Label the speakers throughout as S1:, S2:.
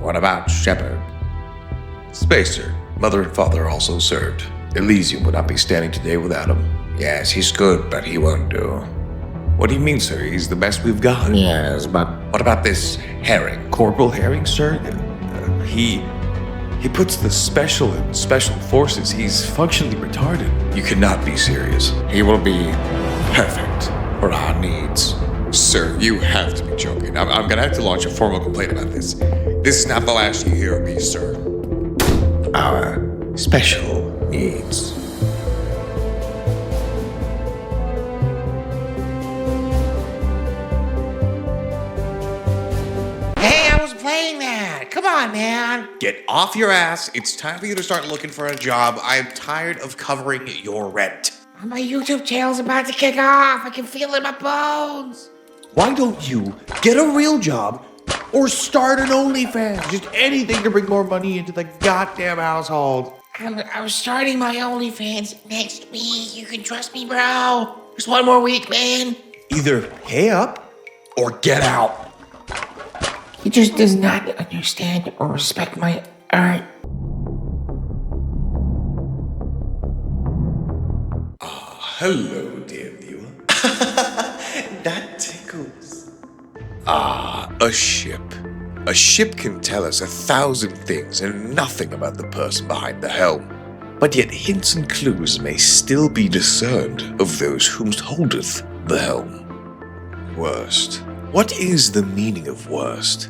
S1: What about Shepard?
S2: Spacer. Mother and father also served. Elysium would not be standing today without him.
S1: Yes, he's good, but he won't do.
S2: What do you mean, sir? He's the best we've got.
S1: Yes, but what about this Herring?
S2: Corporal Herring, sir? He puts the special in special forces. He's functionally retarded. You cannot be serious.
S1: He will be perfect for our needs.
S2: Sir, you have to be joking. I'm gonna have to launch a formal complaint about this. This is not the last you hear of me, sir.
S1: Our special needs. Hey, I was playing that. Come on, man.
S2: Get off your ass. It's time for you to start looking for a job. I'm tired of covering your rent.
S1: My YouTube channel's about to kick off. I can feel it in my bones.
S3: Why don't you get a real job or start an OnlyFans? Just anything to bring more money into the goddamn household.
S1: I'm starting my OnlyFans next week. You can trust me, bro. Just one more week, man.
S3: Either pay up or get out.
S1: He just does not understand or respect my art.
S2: Hello, dear viewer.
S3: That tickles.
S2: A ship. A ship can tell us 1,000 things and nothing about the person behind the helm. But yet hints and clues may still be discerned of those whom holdeth the helm. Worst. What is the meaning of worst?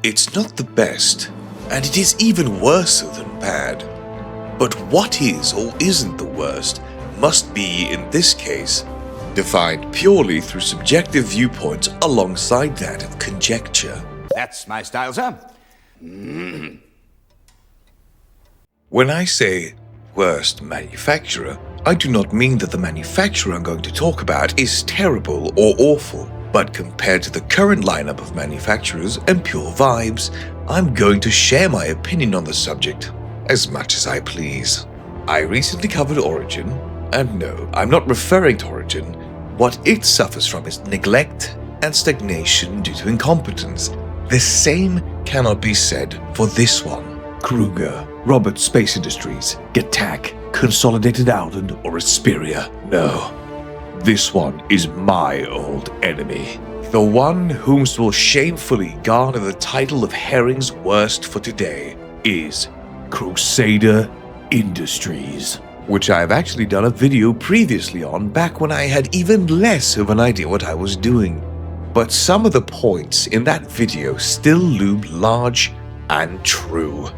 S2: It's not the best, and it is even worse than bad. But what is or isn't the worst must be, in this case, defined purely through subjective viewpoints alongside that of conjecture.
S4: That's my style, sir.
S2: When I say worst manufacturer, I do not mean that the manufacturer I'm going to talk about is terrible or awful, but compared to the current lineup of manufacturers and pure vibes, I'm going to share my opinion on the subject as much as I please. I recently covered Origin, and no, I'm not referring to Origin. What it suffers from is neglect and stagnation due to incompetence. The same cannot be said for this one.
S3: Kruger, Robert Space Industries, Gattac, Consolidated Outland, or Asperia.
S2: No, this one is my old enemy. The one whom will shamefully garner the title of Herring's worst for today is
S3: Crusader Industries,
S2: which I have actually done a video previously on back when I had even less of an idea what I was doing. But some of the points in that video still loom large and true.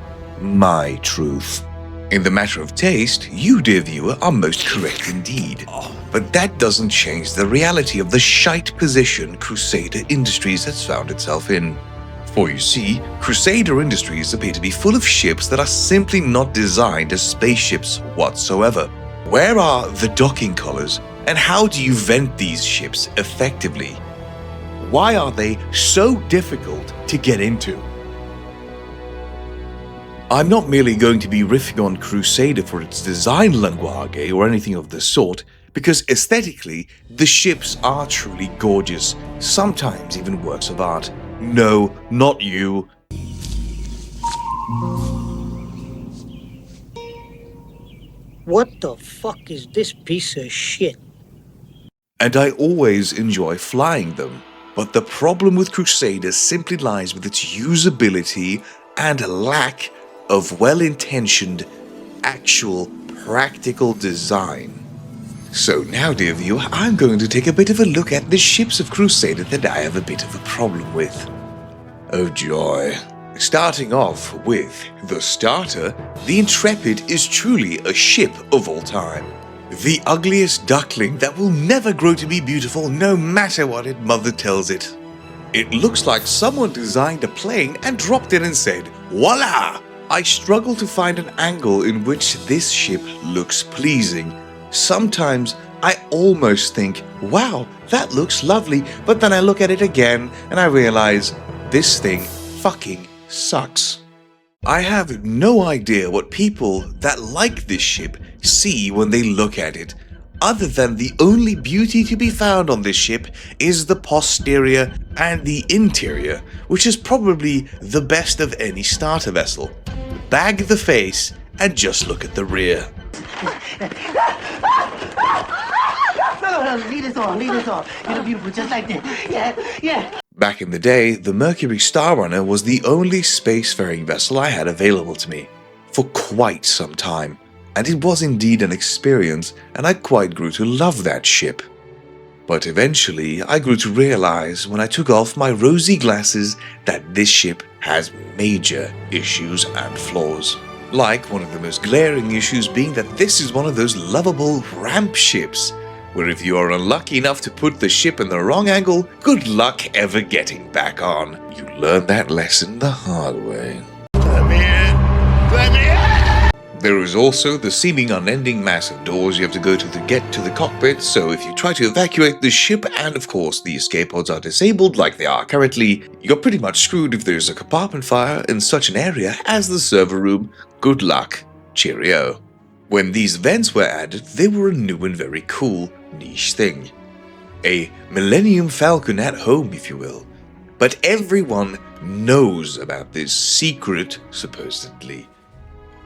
S2: My truth. In the matter of taste, you, dear viewer, are most correct indeed. But that doesn't change the reality of the shite position Crusader Industries has found itself in. For you see, Crusader Industries appear to be full of ships that are simply not designed as spaceships whatsoever. Where are the docking collars, and how do you vent these ships effectively? Why are they so difficult to get into? I'm not merely going to be riffing on Crusader for its design language or anything of the sort, because aesthetically, the ships are truly gorgeous, sometimes even works of art. No, not you.
S5: What the fuck is this piece of shit?
S2: And I always enjoy flying them. But the problem with Crusader simply lies with its usability and lack of well-intentioned, actual, practical design. So now, dear viewer, I'm going to take a bit of a look at the ships of Crusader that I have a bit of a problem with. Oh joy. Starting off with the starter, the Intrepid is truly a ship of all time. The ugliest duckling that will never grow to be beautiful no matter what its mother tells it. It looks like someone designed a plane and dropped it and said, voila! I struggle to find an angle in which this ship looks pleasing. Sometimes I almost think, wow, that looks lovely, but then I look at it again and I realize this thing fucking sucks. I have no idea what people that like this ship see when they look at it. other than the only beauty to be found on this ship is the posterior and the interior, which is probably the best of any starter vessel. Bag the face and just look at the rear.
S4: No, lead us on. You're beautiful, just like that. Yeah.
S2: Back in the day, the Mercury Starrunner was the only spacefaring vessel I had available to me for quite some time, and it was indeed an experience, and I quite grew to love that ship. But eventually, I grew to realize when I took off my rosy glasses that this ship has major issues and flaws. Like one of the most glaring issues being that this is one of those lovable ramp ships, where if you are unlucky enough to put the ship in the wrong angle, good luck ever getting back on. You learn that lesson the hard way. There is also the seeming unending mass of doors you have to go to get to the cockpit, so if you try to evacuate the ship and of course the escape pods are disabled like they are currently, you're pretty much screwed if there's a compartment fire in such an area as the server room. Good luck. Cheerio. When these vents were added, they were a new and very cool niche thing. A Millennium Falcon at home, if you will. But everyone knows about this secret, supposedly.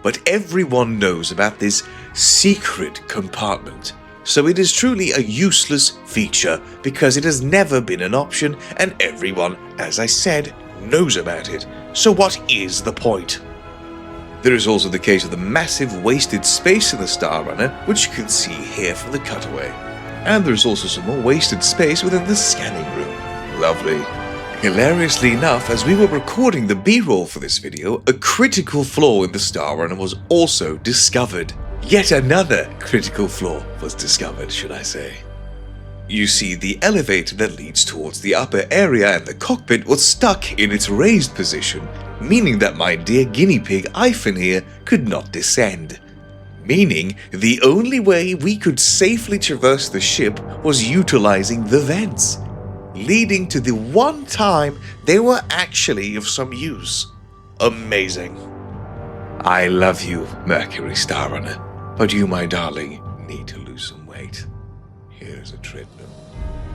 S2: But everyone knows about this secret compartment, so it is truly a useless feature because it has never been an option and everyone, as I said, knows about it. So what is the point? There is also the case of the massive wasted space in the Starrunner, which you can see here from the cutaway. And there's also some more wasted space within the scanning room. Lovely. Hilariously enough, as we were recording the B-roll for this video, a critical flaw in the Starrunner was also discovered. Yet another critical flaw was discovered, should I say. You see, the elevator that leads towards the upper area and the cockpit was stuck in its raised position, meaning that my dear guinea pig Iphon here could not descend. Meaning, the only way we could safely traverse the ship was utilizing the vents, leading to the one time they were actually of some use. Amazing. I love you, Mercury Starrunner, but you, my darling, need to lose some weight. Here's a treadmill.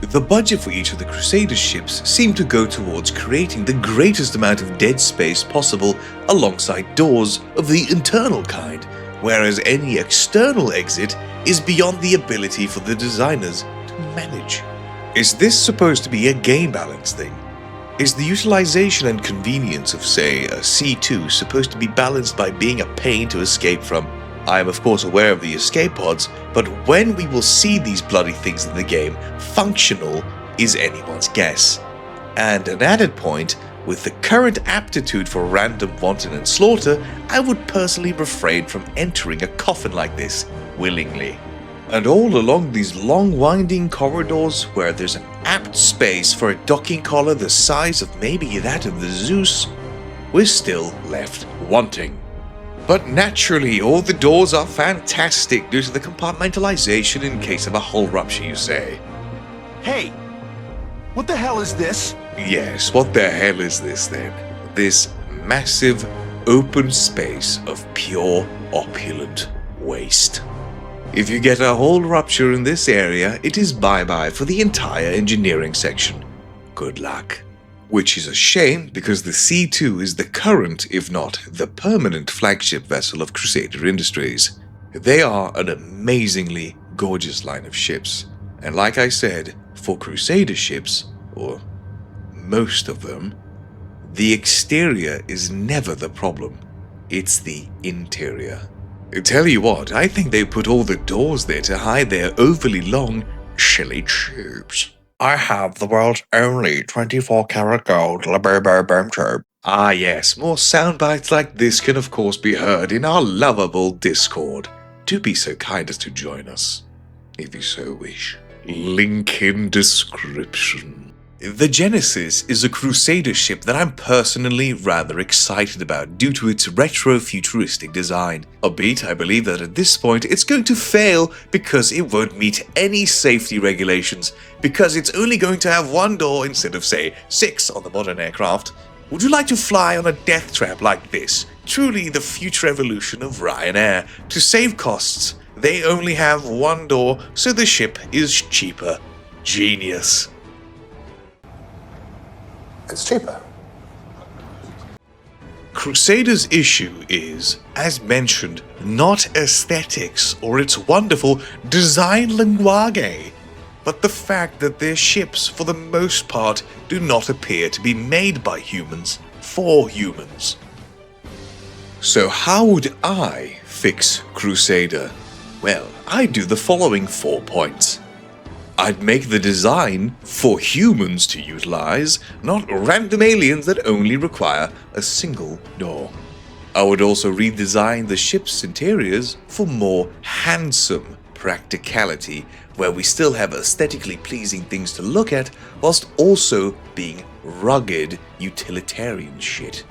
S2: The budget for each of the Crusader ships seemed to go towards creating the greatest amount of dead space possible alongside doors of the internal kind, whereas any external exit is beyond the ability for the designers to manage. Is this supposed to be a game balance thing? Is the utilization and convenience of, say, a C2 supposed to be balanced by being a pain to escape from? I am of course aware of the escape pods, but when we will see these bloody things in the game functional is anyone's guess. And an added point, with the current aptitude for random wanton and slaughter, I would personally refrain from entering a coffin like this willingly. And all along these long winding corridors where there's an apt space for a docking collar the size of maybe that of the Zeus, we're still left wanting. But naturally, all the doors are fantastic due to the compartmentalization in case of a hull rupture, you say.
S6: Hey, what the hell is this?
S2: Yes, what the hell is this then? This massive open space of pure opulent waste. If you get a hull rupture in this area, it is bye-bye for the entire engineering section. Good luck. Which is a shame because the C2 is the current, if not the permanent flagship vessel of Crusader Industries. They are an amazingly gorgeous line of ships. And like I said, for Crusader ships, or most of them, the exterior is never the problem. It's the interior. I tell you what, I think they put all the doors there to hide their overly long, chilly tubes. I have the world's only 24-karat gold LaBerBerBerm tube. Ah yes, more sound bites like this can of course be heard in our lovable Discord. Do be so kind as to join us, if you so wish. Link in description. The Genesis is a Crusader ship that I'm personally rather excited about due to its retro-futuristic design. Albeit I believe that at this point it's going to fail because it won't meet any safety regulations, because it's only going to have one door instead of, say, 6 on the modern aircraft. Would you like to fly on a death trap like this? Truly the future evolution of Ryanair. To save costs, they only have one door, so the ship is cheaper. Genius.
S6: It's cheaper.
S2: Crusader's issue is, as mentioned, not aesthetics or its wonderful design language, but the fact that their ships, for the most part, do not appear to be made by humans for humans. So how would I fix Crusader? Well, I'd do the following 4 points. I'd make the design for humans to utilize, not random aliens that only require a single door. I would also redesign the ship's interiors for more handsome practicality, where we still have aesthetically pleasing things to look at, whilst also being rugged utilitarian shit.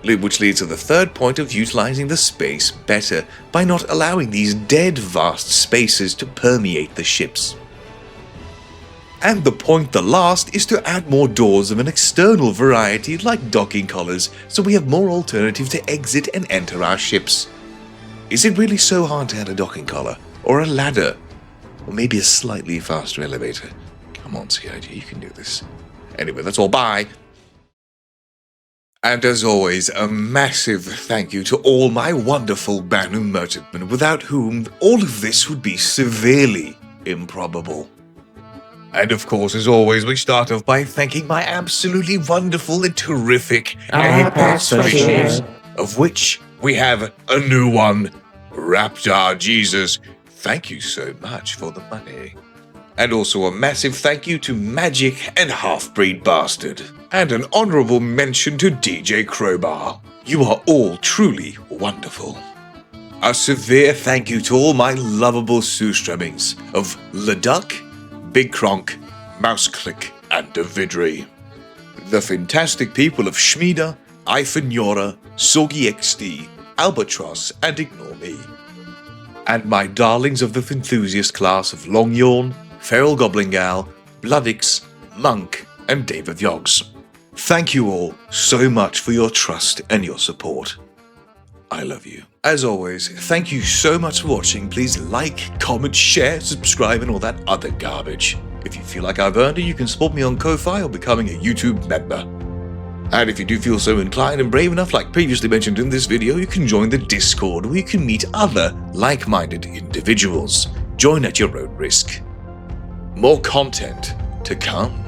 S2: Which leads to the third point of utilizing the space better, by not allowing these dead vast spaces to permeate the ships. And the last is to add more doors of an external variety like docking collars, so we have more alternative to exit and enter our ships. Is it really so hard to add a docking collar? Or a ladder? Or maybe a slightly faster elevator? Come on, CIG, you can do this. Anyway, that's all, bye! And as always, a massive thank you to all my wonderful Banu merchantmen, without whom all of this would be severely improbable. And of course, as always, we start off by thanking my absolutely wonderful and terrific Apex Fishes, of which we have a new one, Raptor Jesus. Thank you so much for the money. And also a massive thank you to Magic and Half-Breed Bastard. And an honourable mention to DJ Crowbar. You are all truly wonderful. A severe thank you to all my lovable Soostremmings of Leduc, Big Kronk, Mouseclick, and Davidry. The fantastic people of Schmieda, Ifenora, Sorgi XD, Albatross, and Ignore Me. And my darlings of the enthusiast class of Longyawn, Feral Goblin Gal, Bloodix, Monk, and Dave of Yogs. Thank you all so much for your trust and your support. I love you. As always, thank you so much for watching. Please like, comment, share, subscribe, and all that other garbage. If you feel like I've earned it, you can support me on Ko-Fi or becoming a YouTube member. And if you do feel so inclined and brave enough, like previously mentioned in this video, you can join the Discord where you can meet other like-minded individuals. Join at your own risk. More content to come.